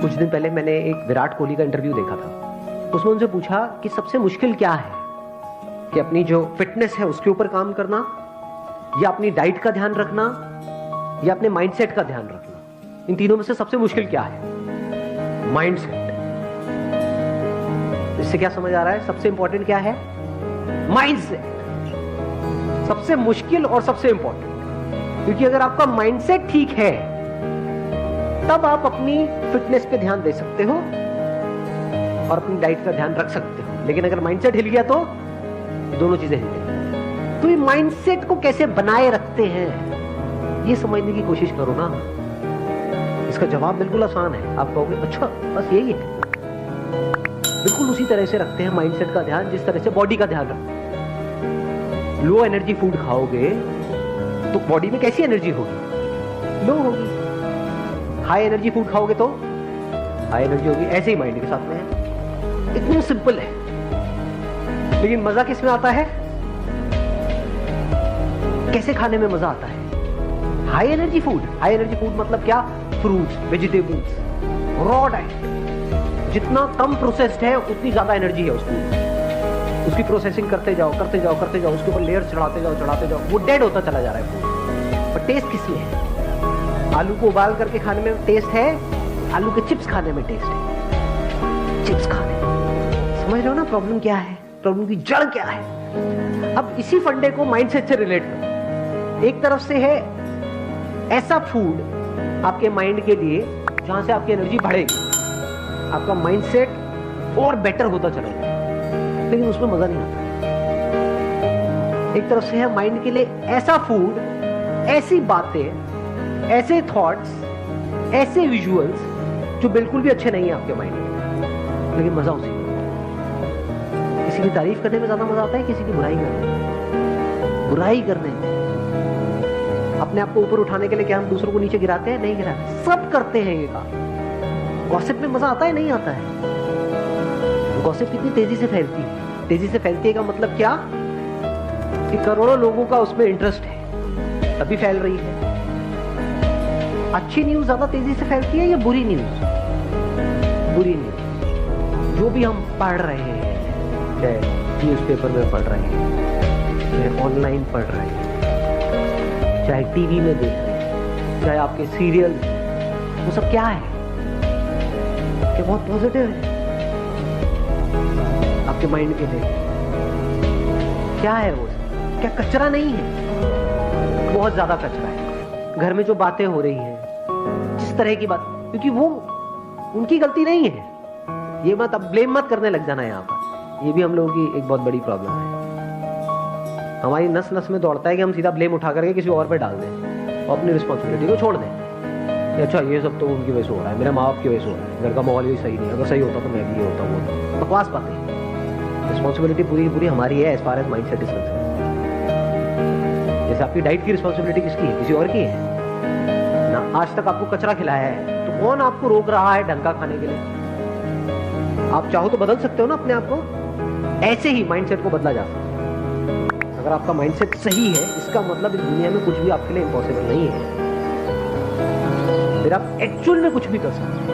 कुछ दिन पहले मैंने एक विराट कोहली का इंटरव्यू देखा था। उसमें उनसे पूछा कि सबसे मुश्किल क्या है, कि अपनी जो फिटनेस है उसके ऊपर काम करना, या अपनी डाइट का ध्यान रखना, या अपने माइंडसेट का ध्यान रखना। इन तीनों में से सबसे मुश्किल क्या है? माइंडसेट। इससे क्या समझ आ रहा है? सबसे इंपॉर्टेंट क्या है? माइंडसेट। सबसे मुश्किल और सबसे इंपॉर्टेंट, क्योंकि अगर आपका माइंडसेट ठीक है तब आप अपनी फिटनेस पे ध्यान दे सकते हो और अपनी डाइट का ध्यान रख सकते हो। लेकिन अगर माइंडसेट हिल गया तो दोनों चीजें हिल गई। तो ये माइंडसेट को कैसे बनाए रखते हैं, ये समझने की कोशिश करो ना। इसका जवाब बिल्कुल आसान है। आप कहोगे अच्छा बस यही है। बिल्कुल उसी तरह से रखते हैं माइंडसेट का ध्यान जिस तरह से बॉडी का ध्यान रखते हैं। लो एनर्जी फूड खाओगे तो बॉडी में कैसी एनर्जी होगी? लो होगी। हाई एनर्जी फूड खाओगे तो हाई एनर्जी होगी। ऐसे ही माइंड के साथ में है। इतना सिंपल है। लेकिन मजा किस में आता है? कैसे खाने में मजा आता है? High energy food. High energy food मतलब क्या? Fruits, vegetables, raw diet. जितना कम प्रोसेस्ड है उतनी ज्यादा एनर्जी है उसकी। उसकी प्रोसेसिंग करते जाओ करते जाओ करते जाओ, उसके ऊपर लेयर चढ़ाते जाओ, वो डेड होता चला जा रहा है फूड। पर टेस्ट किसमें है? आलू को उबाल करके खाने में टेस्ट है, आलू के चिप्स खाने में टेस्ट है। चिप्स खाने में। समझ रहे हो ना प्रॉब्लम क्या है? प्रॉब्लम की जड़ क्या है? अब इसी फंडे को माइंडसेट से रिलेट करो। एक तरफ से है ऐसा फूड आपके माइंड के लिए जहां से आपकी एनर्जी बढ़ेगी, आपका माइंडसेट और बेटर होता चलेगा, लेकिन उसमें मजा नहीं आता। एक तरफ से है माइंड के लिए ऐसा फूड, ऐसी बातें, ऐसे थॉट्स, ऐसे विजुअल्स जो बिल्कुल भी अच्छे नहीं है आपके माइंड में, लेकिन मजा उसी में। किसी की तारीफ करने में ज्यादा मजा आता है, किसी की बुराई करने में। बुराई करने में अपने आप को ऊपर उठाने के लिए क्या हम दूसरों को नीचे गिराते हैं? नहीं गिराते। सब करते हैं ये काम। गॉसिप में मजा आता है? नहीं आता है। गॉसिप कितनी तेजी से फैलती है। तेजी से फैलती है का मतलब क्या? कि करोड़ों लोगों का उसमें इंटरेस्ट है, तभी फैल रही है। अच्छी न्यूज ज्यादा तेजी से फैलती है या बुरी न्यूज? बुरी न्यूज। जो भी हम पढ़ रहे हैं, चाहे न्यूज़पेपर में पढ़ रहे हैं, चाहे ऑनलाइन पढ़ रहे हैं, चाहे टीवी में देख रहे हैं, चाहे आपके सीरियल, वो सब क्या है? कि बहुत पॉजिटिव है आपके माइंड के लिए। क्या है वो? क्या कचरा नहीं है? बहुत ज्यादा कचरा है। घर में जो बातें हो रही हैं, जिस तरह की बात, क्योंकि वो उनकी गलती नहीं है। ये मत अब ब्लेम मत करने लग जाना यहाँ पर। ये भी हम लोगों की एक बहुत बड़ी प्रॉब्लम है। हमारी नस नस में दौड़ता है कि हम सीधा ब्लेम उठा करके किसी और पे डाल दें और अपनी रिस्पॉन्सिबिलिटी को छोड़ दें। अच्छा ये सब तो उनकी वजह से हो रहा है, मेरे माँ बाप की वजह से हो रहा है, घर का माहौल भी सही नहीं, अगर सही होता तो मैं भी ये होता। वो बकवास बातें। रिस्पॉन्सिबिलिटी पूरी पूरी हमारी है as far as mindset is concern. जैसे आपकी डाइट की रिस्पॉन्सिबिलिटी किसकी है? किसी और की है ना। आज तक आपको कचरा खिलाया है तो कौन आपको रोक रहा है ढंग का खाने के लिए? आप चाहो तो बदल सकते हो ना अपने आप को। ऐसे ही माइंडसेट को बदला जा सकता है। अगर आपका माइंडसेट सही है, इसका मतलब इस दुनिया में कुछ भी आपके लिए इम्पॉसिबल नहीं है। फिर आप एक्चुअल में कुछ भी कर सकते हैं।